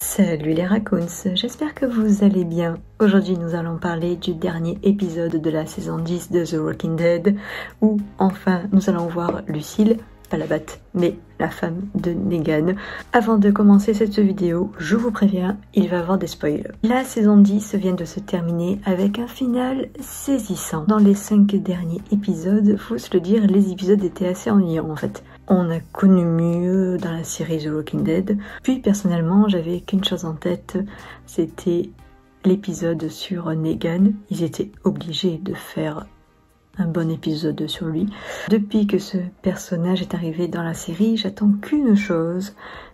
Salut les raccoons, j'espère que vous allez bien. Aujourd'hui nous allons parler du dernier épisode de la saison 10 de The Walking Dead où enfin nous allons voir Lucille, pas la Bat, mais la femme de Negan. Avant de commencer cette vidéo, je vous préviens, il va y avoir des spoils. La saison 10 vient de se terminer avec un final saisissant. Dans les 5 derniers épisodes, faut se le dire, les épisodes étaient assez ennuyants en fait. On a connu mieux dans la série The Walking Dead. Puis personnellement, j'avais qu'une chose en tête, c'était l'épisode sur Negan. Ils étaient obligés de faire un bon épisode sur lui. Depuis que ce personnage est arrivé dans la série, j'attends qu'une chose,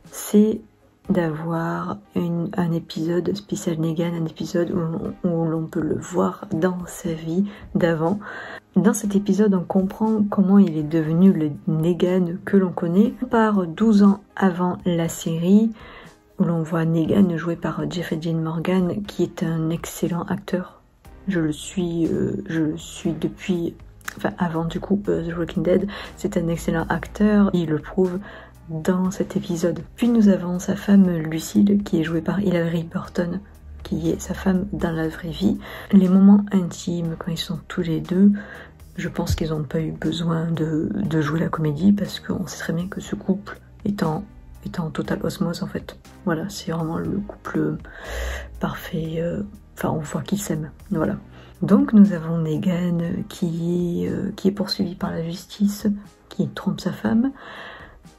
c'est d'avoir un épisode spécial Negan, un épisode où l'on peut le voir dans sa vie d'avant. Dans cet épisode, on comprend comment il est devenu le Negan que l'on connaît. On part 12 ans avant la série, où l'on voit Negan joué par Jeffrey Dean Morgan, qui est un excellent acteur. Je le suis depuis... Enfin, avant du coup The Walking Dead, c'est un excellent acteur, il le prouve dans cet épisode. Puis nous avons sa femme Lucille, qui est jouée par Hilarie Burton, qui est sa femme dans la vraie vie. Les moments intimes, quand ils sont tous les deux, je pense qu'ils n'ont pas eu besoin de jouer la comédie, parce qu'on sait très bien que ce couple est en totale osmose en fait. Voilà, c'est vraiment le couple parfait, enfin on voit qu'ils s'aiment, voilà. Donc nous avons Negan qui est poursuivi par la justice, qui trompe sa femme,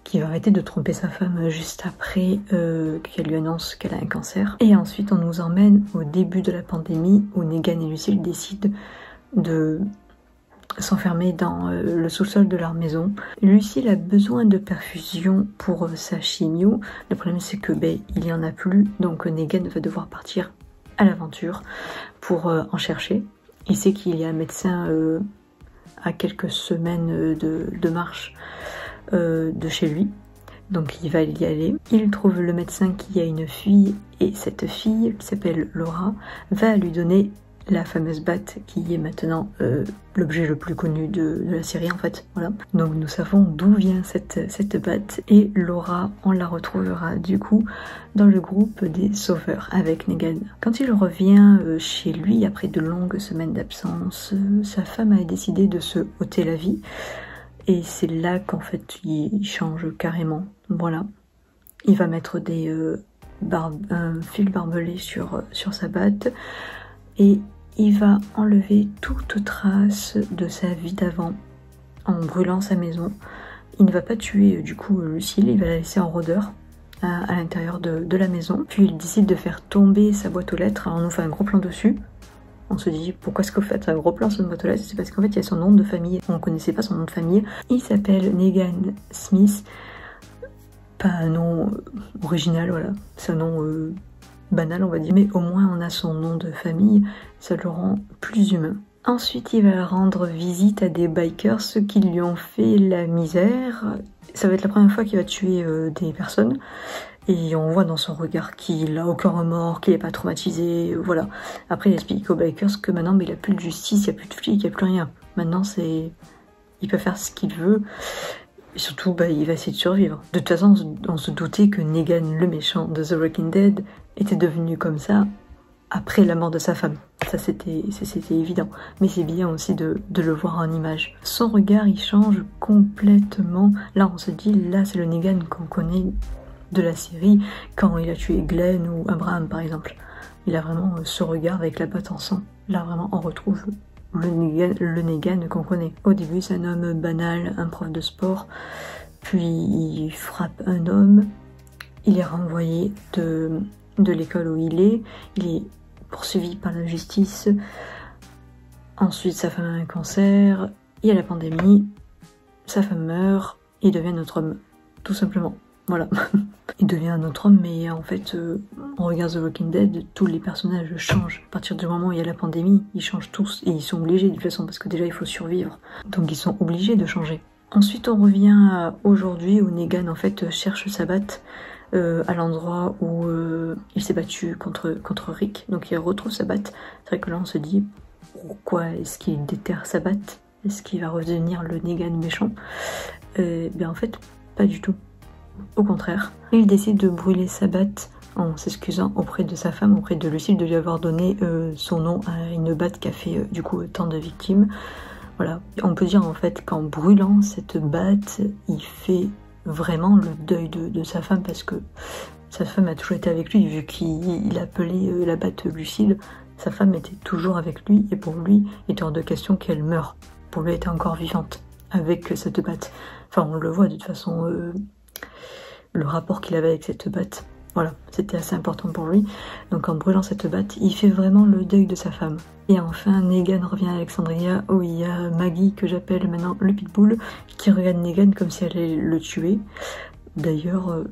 qui va arrêter de tromper sa femme juste après qu'elle lui annonce qu'elle a un cancer. Et ensuite on nous emmène au début de la pandémie où Negan et Lucille décident de s'enfermer dans le sous-sol de leur maison. Lucille a besoin de perfusion pour sa chimio. Le problème c'est que il y en a plus, donc Negan va devoir partir à l'aventure pour en chercher. Il sait qu'il y a un médecin à quelques semaines de marche de chez lui, donc il va y aller. Il trouve le médecin qui a une fille, et cette fille, qui s'appelle Laura, va lui donner la fameuse batte qui est maintenant l'objet le plus connu de la série en fait, voilà. Donc nous savons d'où vient cette batte, et Laura, on la retrouvera du coup dans le groupe des sauveurs avec Negan. Quand il revient chez lui après de longues semaines d'absence, sa femme a décidé de se ôter la vie, et c'est là qu'en fait il change carrément, voilà. Il va mettre un fil barbelé sur sa batte, et il va enlever toute trace de sa vie d'avant en brûlant sa maison. Il ne va pas tuer du coup Lucille, il va la laisser en rôdeur à l'intérieur de la maison. Puis il décide de faire tomber sa boîte aux lettres. Alors on nous fait un gros plan dessus. On se dit pourquoi est-ce qu'on fait un gros plan sur une boîte aux lettres? C'est parce qu'en fait il y a son nom de famille. On ne connaissait pas son nom de famille. Il s'appelle Negan Smith. Pas un nom original, voilà. C'est un nom banal on va dire, mais au moins on a son nom de famille, ça le rend plus humain. Ensuite il va rendre visite à des bikers, ceux qui lui ont fait la misère. Ça va être la première fois qu'il va tuer des personnes, et on voit dans son regard qu'il a aucun remords, qu'il n'est pas traumatisé, voilà. Après il explique aux bikers que maintenant il n'y a plus de justice, il n'y a plus de flics, il n'y a plus rien. Maintenant il peut faire ce qu'il veut. Et surtout, il va essayer de survivre. De toute façon, on se doutait que Negan, le méchant de The Walking Dead, était devenu comme ça après la mort de sa femme. Ça, c'était évident. Mais c'est bien aussi de le voir en image. Son regard, il change complètement. Là, on se dit, là, c'est le Negan qu'on connaît de la série, quand il a tué Glenn ou Abraham, par exemple. Il a vraiment ce regard avec la batte en sang. Là, vraiment, on retrouve le Negan qu'on connaît. Au début, c'est un homme banal, un prof de sport, puis il frappe un homme, il est renvoyé de l'école où il est poursuivi par la justice, ensuite sa femme a un cancer, il y a la pandémie, sa femme meurt, il devient notre homme, tout simplement. Voilà, il devient un autre homme, mais en fait, on regarde The Walking Dead, tous les personnages changent. À partir du moment où il y a la pandémie, ils changent tous, et ils sont obligés de toute façon, parce que déjà il faut survivre. Donc ils sont obligés de changer. Ensuite on revient à aujourd'hui, où Negan en fait cherche sa batte à l'endroit où il s'est battu contre Rick, donc il retrouve sa batte. C'est vrai que là on se dit, pourquoi est-ce qu'il déterre sa batte? Est-ce qu'il va redevenir le Negan méchant? En fait, pas du tout. Au contraire, il décide de brûler sa batte en s'excusant auprès de sa femme, auprès de Lucille, de lui avoir donné son nom à une batte qui a fait du coup tant de victimes. Voilà, on peut dire en fait qu'en brûlant cette batte, il fait vraiment le deuil de sa femme, parce que sa femme a toujours été avec lui, vu qu'il appelait la batte Lucille. Sa femme était toujours avec lui, et pour lui, il était hors de question qu'elle meure. Pour lui, elle était encore vivante avec cette batte. Enfin, on le voit de toute façon, le rapport qu'il avait avec cette batte. Voilà, c'était assez important pour lui. Donc en brûlant cette batte, il fait vraiment le deuil de sa femme. Et enfin, Negan revient à Alexandria, où il y a Maggie, que j'appelle maintenant le Pitbull, qui regarde Negan comme si elle allait le tuer. D'ailleurs,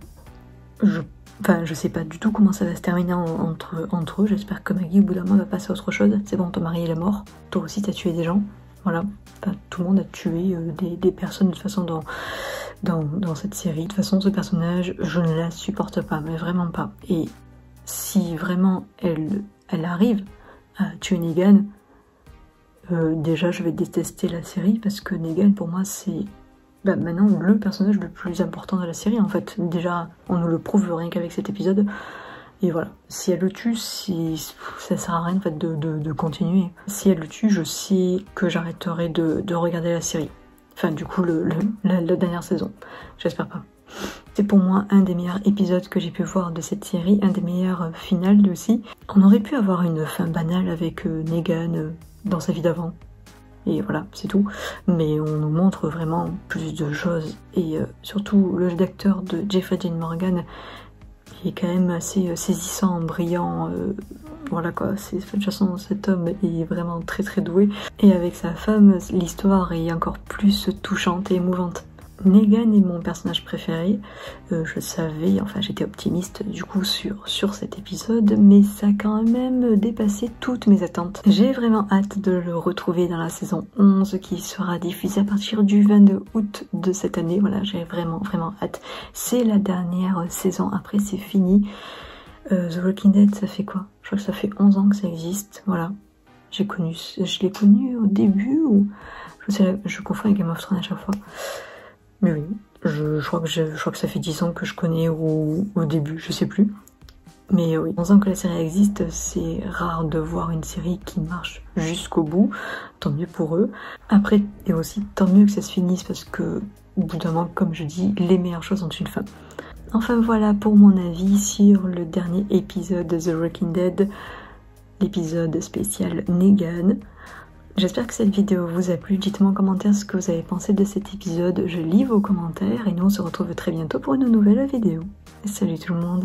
je sais pas du tout comment ça va se terminer entre eux. J'espère que Maggie, au bout d'un moment, va passer à autre chose. C'est bon, ton mari il est mort. Toi aussi, t'as tué des gens. Voilà. Enfin, tout le monde a tué des personnes de toute façon dans cette série. De toute façon, ce personnage, je ne la supporte pas, mais vraiment pas. Et si vraiment elle arrive à tuer Negan, déjà je vais détester la série, parce que Negan pour moi c'est maintenant le personnage le plus important de la série en fait. Déjà on nous le prouve rien qu'avec cet épisode, et voilà, si elle le tue, ça sert à rien en fait de continuer. Si elle le tue, je sais que j'arrêterai de regarder la série, enfin du coup la dernière saison, j'espère pas. C'est pour moi un des meilleurs épisodes que j'ai pu voir de cette série, un des meilleurs finales aussi. On aurait pu avoir une fin banale avec Negan dans sa vie d'avant, et voilà, c'est tout. Mais on nous montre vraiment plus de choses, et surtout le jeu d'acteur de Jeffrey Dean Morgan est quand même assez saisissant, brillant. Voilà quoi, de toute façon cet homme est vraiment très très doué. Et avec sa femme, l'histoire est encore plus touchante et émouvante. Negan est mon personnage préféré, je savais, enfin j'étais optimiste du coup sur cet épisode, mais ça a quand même dépassé toutes mes attentes. J'ai vraiment hâte de le retrouver dans la saison 11 qui sera diffusée à partir du 22 août de cette année. Voilà, j'ai vraiment hâte. C'est la dernière saison, après c'est fini. The Walking Dead, ça fait quoi? Je crois que ça fait 11 ans que ça existe, voilà. Je l'ai connu au début, ou je confonds avec Game of Thrones à chaque fois. Mais oui, je crois que ça fait 10 ans que je connais au début, je sais plus. Mais oui, 11 ans que la série existe, c'est rare de voir une série qui marche jusqu'au bout. Tant mieux pour eux. Après, et aussi tant mieux que ça se finisse, parce que au bout d'un moment, comme je dis, les meilleures choses ont une fin. Enfin voilà pour mon avis sur le dernier épisode de The Walking Dead, l'épisode spécial Negan. J'espère que cette vidéo vous a plu, dites-moi en commentaire ce que vous avez pensé de cet épisode, je lis vos commentaires et nous on se retrouve très bientôt pour une nouvelle vidéo. Salut tout le monde!